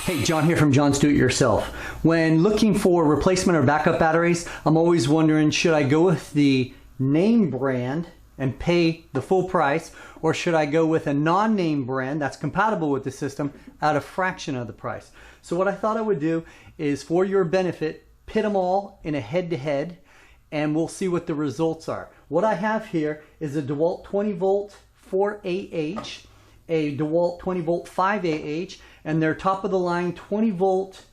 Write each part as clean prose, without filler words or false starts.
Hey, John here from Jons Do It Yourself. When looking for replacement or backup batteries, I'm always wondering, should I go with the name brand and pay the full price, or should I go with a non-name brand that's compatible with the system at a fraction of the price? So what I thought I would do is, for your benefit, pit them all in a head-to-head, and we'll see what the results are. What I have here is a DeWalt 20 volt 4AH, a DeWalt 20 volt 5AH, and their top of the line 20 volt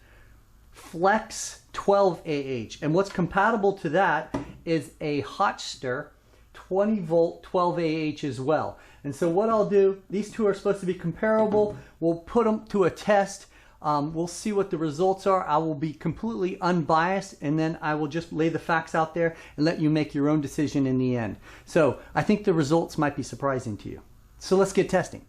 Flex 12AH. And what's compatible to that is a Hotster 20 volt 12AH as well. And so what I'll do, these two are supposed to be comparable. We'll put them to a test. We'll see what the results are. I will be completely unbiased, and then I will just lay the facts out there and let you make your own decision in the end. So I think the results might be surprising to you. So let's get testing.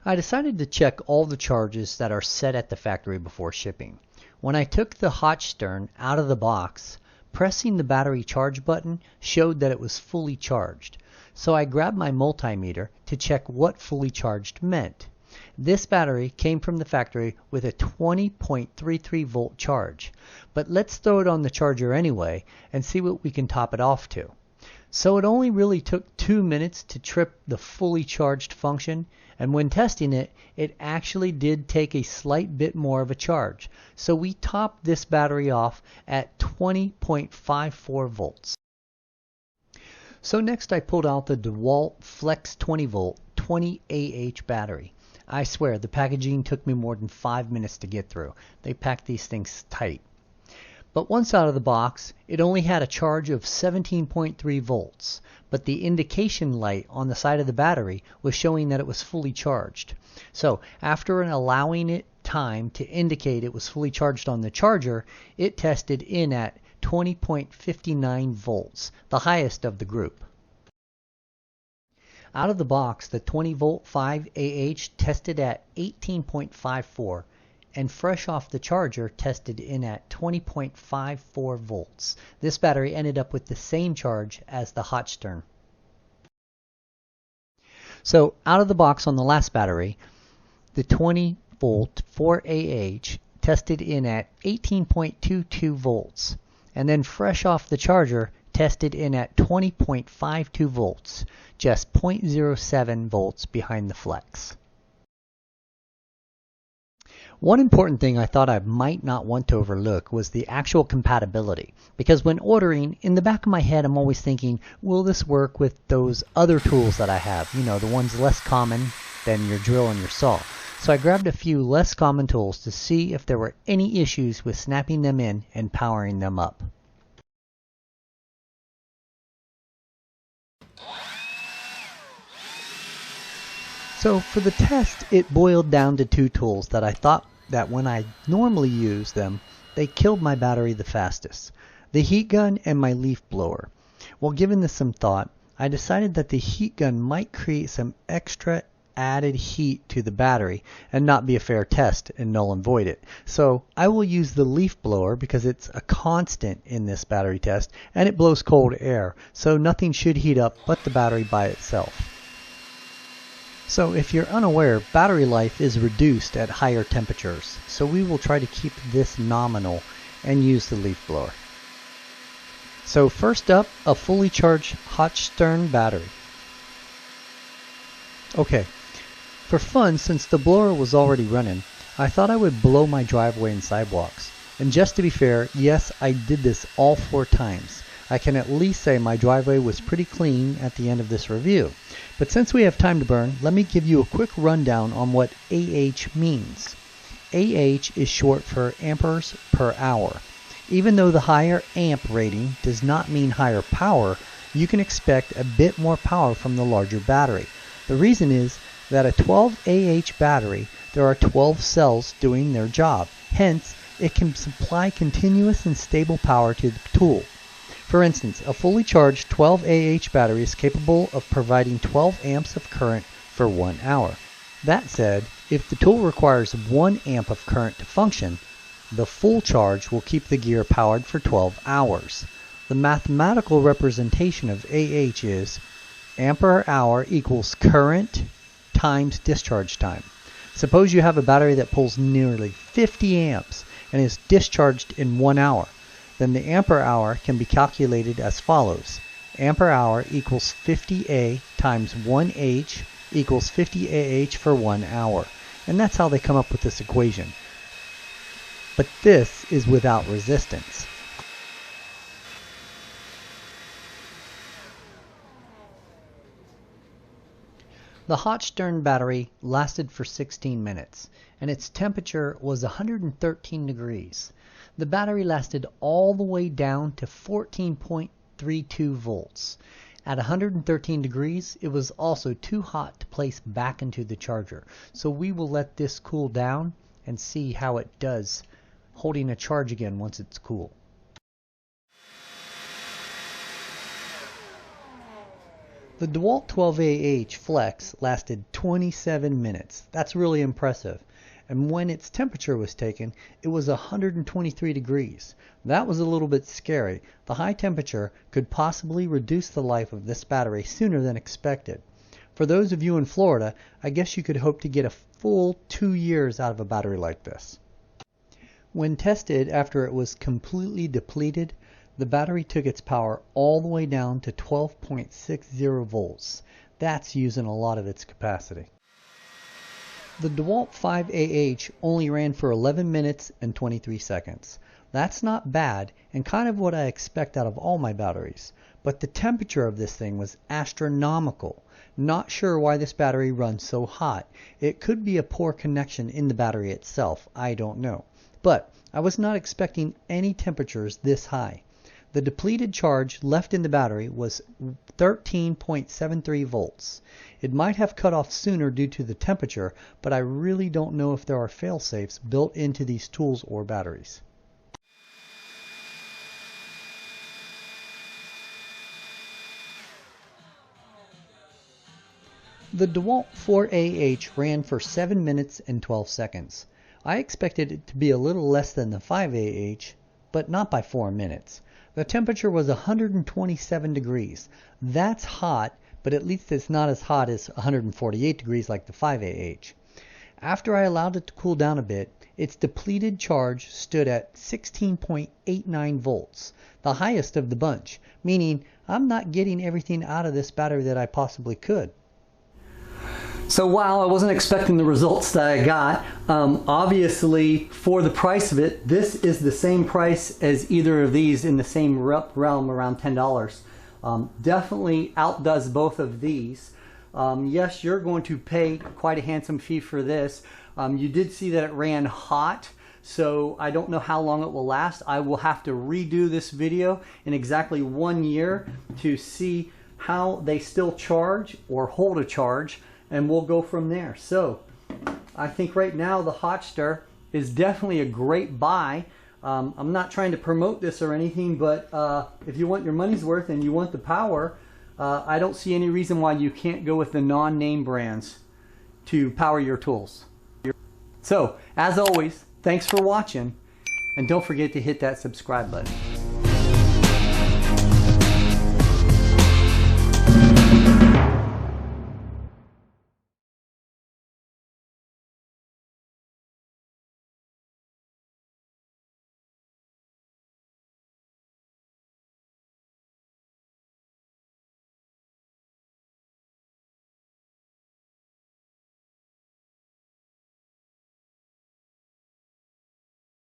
I decided to check all the charges that are set at the factory before shipping. When I took the Hotstern out of the box, pressing the battery charge button showed that it was fully charged. So I grabbed my multimeter to check what fully charged meant. This battery came from the factory with a 20.33 volt charge, but let's throw it on the charger anyway and see what we can top it off to. So it only really took 2 minutes to trip the fully charged function, and when testing it, it actually did take a slight bit more of a charge. So we topped this battery off at 20.54 volts. So next I pulled out the DeWalt Flex 20 volt 20AH battery. I swear the packaging took me more than 5 minutes to get through. They packed these things tight. But once out of the box, it only had a charge of 17.3 volts, but the indication light on the side of the battery was showing that it was fully charged. So after allowing it time to indicate it was fully charged on the charger, it tested in at 20.59 volts, the highest of the group. Out of the box, the 20 volt 5AH tested at 18.54, and fresh off the charger tested in at 20.54 volts. This battery ended up with the same charge as the Hotstern. So out of the box on the last battery, the 20 volt 4AH tested in at 18.22 volts, and then fresh off the charger tested in at 20.52 volts, just 0.07 volts behind the Flex. One important thing I thought I might not want to overlook was the actual compatibility, because when ordering, in the back of my head I'm always thinking, will this work with those other tools that I have, you know, the ones less common than your drill and your saw. So I grabbed a few less common tools to see if there were any issues with snapping them in and powering them up. So for the test, it boiled down to two tools that I thought that when I normally use them, they killed my battery the fastest: the heat gun and my leaf blower. Well, given this some thought, I decided that the heat gun might create some extra added heat to the battery and not be a fair test and null and void it. So I will use the leaf blower because it's a constant in this battery test and it blows cold air, so nothing should heat up but the battery by itself. So if you're unaware, battery life is reduced at higher temperatures, so we will try to keep this nominal and use the leaf blower. So first up, a fully charged Hotstern battery. Okay, for fun, since the blower was already running, I thought I would blow my driveway and sidewalks. And just to be fair, yes, I did this all 4 times. I can at least say my driveway was pretty clean at the end of this review. But since we have time to burn, let me give you a quick rundown on what AH means. AH is short for amperes per hour. Even though the higher amp rating does not mean higher power, you can expect a bit more power from the larger battery. The reason is that a 12 AH battery, there are 12 cells doing their job. Hence, it can supply continuous and stable power to the tool. For instance, a fully charged 12 AH battery is capable of providing 12 amps of current for 1 hour. That said, if the tool requires 1 amp of current to function, the full charge will keep the gear powered for 12 hours. The mathematical representation of AH is amp per hour equals current times discharge time. Suppose you have a battery that pulls nearly 50 amps and is discharged in 1 hour. Then the ampere hour can be calculated as follows. Ampere hour equals 50A times 1H equals 50 AH for 1 hour. And that's how they come up with this equation. But this is without resistance. The hot Stern battery lasted for 16 minutes, and its temperature was 113 degrees. The battery lasted all the way down to 14.32 volts. At 113 degrees, it was also too hot to place back into the charger, so we will let this cool down and see how it does holding a charge again once it's cool. The DeWalt 12AH Flex lasted 27 minutes. That's really impressive. And when its temperature was taken, it was 123 degrees. That was a little bit scary. The high temperature could possibly reduce the life of this battery sooner than expected. For those of you in Florida, I guess you could hope to get a full 2 years out of a battery like this. When tested after it was completely depleted, the battery took its power all the way down to 12.60 volts. That's using a lot of its capacity. The DeWalt 5AH only ran for 11 minutes and 23 seconds. That's not bad and kind of what I expect out of all my batteries. But the temperature of this thing was astronomical. Not sure why this battery runs so hot. It could be a poor connection in the battery itself. I don't know. But I was not expecting any temperatures this high. The depleted charge left in the battery was 13.73 volts. It might have cut off sooner due to the temperature, but I really don't know if there are fail-safes built into these tools or batteries. The DeWalt 4AH ran for 7 minutes and 12 seconds. I expected it to be a little less than the 5AH, but not by 4 minutes. The temperature was 127 degrees. That's hot, but at least it's not as hot as 148 degrees like the 5AH. After I allowed it to cool down a bit, its depleted charge stood at 16.89 volts, the highest of the bunch, meaning I'm not getting everything out of this battery that I possibly could. So while I wasn't expecting the results that I got, obviously for the price of it, this is the same price as either of these in the same realm, around $10. Definitely outdoes both of these. Yes, you're going to pay quite a handsome fee for this. You did see that it ran hot, so I don't know how long it will last. I will have to redo this video in exactly 1 year to see how they still charge or hold a charge, and we'll go from there. So I think right now the Hotster is definitely a great buy. I'm not trying to promote this or anything, but if you want your money's worth and you want the power, I don't see any reason why you can't go with the non-name brands to power your tools. So as always, thanks for watching, and don't forget to hit that subscribe button.